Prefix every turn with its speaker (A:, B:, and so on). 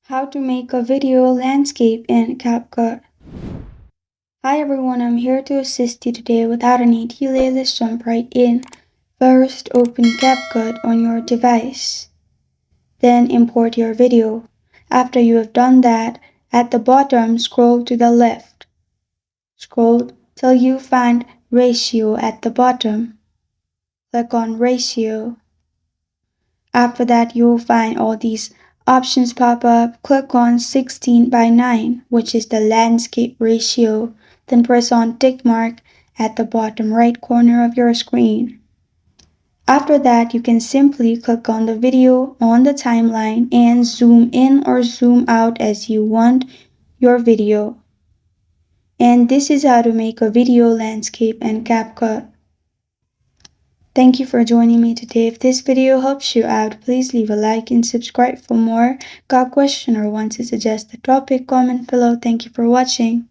A: How to make a video landscape in CapCut. Hi everyone, I'm here to assist you today. Without any delay, let's jump right in. First, open CapCut on your device. Then import your video. After you have done that, at the bottom, scroll to the left. Scroll till you find ratio at the bottom. Click on ratio. After that, you'll find all these options pop up. Click on 16:9, which is the landscape ratio. Then press on tick mark at the bottom right corner of your screen. After that, you can simply click on the video on the timeline and zoom in or zoom out as you want your video. And this is how to make a video landscape in CapCut. Thank you for joining me today. If this video helps you out, please leave a like and subscribe for more. Got a question or want to suggest a topic? Comment below. Thank you for watching.